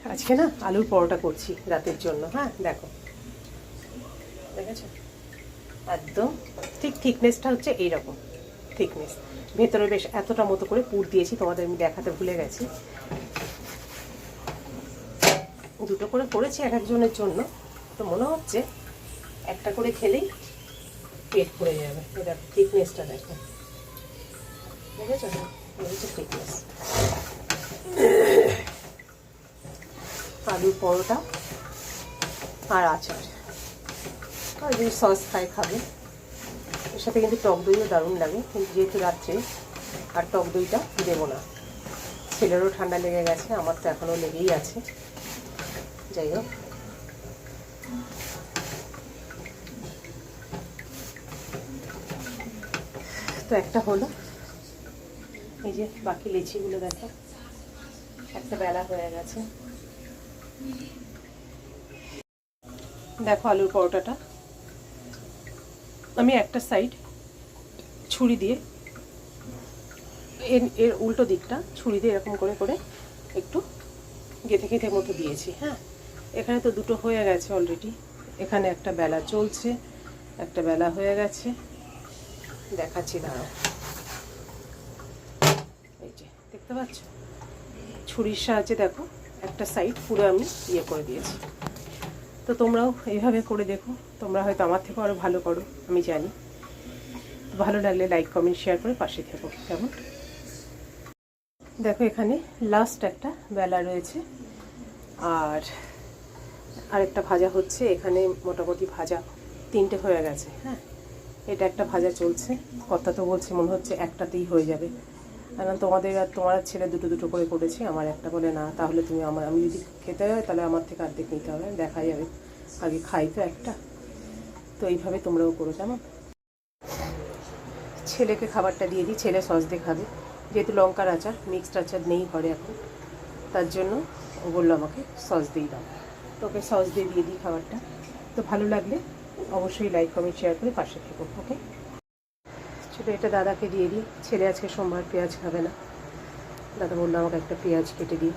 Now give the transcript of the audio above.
আজকে না আলুর পরোটা করছি রাতের জন্য। হ্যাঁ দেখো, দেখেছো একদম ঠিক থিকনেসটা হচ্ছে এইরকম থিকনেস। ভেতরে বেশ এতটা মতো করে পুর দিয়েছি, তোমাদের আমি দেখাতে ভুলে গেছি। দুটো করে করেছি এক একজনের জন্য, তো মনে হচ্ছে একটা করে খেলেই পেট ভরে যাবে। এটা থিকনেসটা দেখো, দেখেছো না, এই হচ্ছে থিকনেস। আলুর পরোটা আর আচার, আর যদি সস খায় খাবে। এর সাথে কিন্তু টক দইও দারুণ লাগে, কিন্তু যেহেতু রাত্রে আর টক দইটা দেবো না। ছেলেরও ঠান্ডা লেগে গেছে, আমার তো এখনও লেগেই আছে। যাই হোক, তো একটা হলো। এই যে বাকি লিচিগুলো দেখো, একটা বেলা হয়ে গেছে। দেখো আলুর পরোটাটা আমি একটা সাইড ছুরি দিয়ে, এর উল্টো দিকটা ছুরি দিয়ে এরকম করে করে একটু গেঁথে গেঁথে মতো দিয়েছি। হ্যাঁ, এখানে তো দুটো হয়ে গেছে অলরেডি। এখানে একটা বেলা চলছে, একটা বেলা হয়ে গেছে, দেখাচ্ছি দাঁড়াও। এই যে দেখতে পাচ্ছ, ছুরির সাহায্যে দেখো একটা সাইড পুরো আমি ইয়ে করে দিয়েছি। তো তোমরাও এইভাবে করে দেখো, তোমরা হয়তো আমার থেকেও আরও ভালো করো, আমি জানি। ভালো লাগলে লাইক কমেন্ট শেয়ার করে পাশে থেকো, কেমন? দেখো এখানে লাস্ট একটা বেলা রয়েছে, আর আরেকটা ভাজা হচ্ছে। এখানে মোটামুটি ভাজা 3টে হয়ে গেছে। হ্যাঁ, এটা একটা ভাজা চলছে। কথা তো বলছে মনে হচ্ছে একটাতেই হয়ে যাবে, কারণ তোমাদের আর তোমার ছেলে দুটো দুটো করে করেছি, আমার একটা বলে না, তাহলে তুমি আমি যদি খেতে হয় তাহলে আমার থেকে অর্ধেক নিতে হবে, দেখা যাবে, আগে খাই তো একটা। তো এইভাবে তোমরাও করো, কেমন? ছেলেকে খাবারটা দিয়ে দিই, ছেলে সস দিয়ে খাবে, যেহেতু লঙ্কার আচার, মিক্সড আচার নেই ঘরে এখন, তার জন্য ও বললো আমাকে সস দিয়ে দাও। তো ওকে সস দিয়ে দিই খাবারটা। তো ভালো লাগলে অবশ্যই লাইক কমেন্ট শেয়ার করে পাশে থেকো, ওকে? চলো এটা দাদাকে দিয়ে দিই। ছেলে আজকে সোমবার পেঁয়াজ খাবে না, দাদা বললো আমাকে একটা পেঁয়াজ কেটে দিই।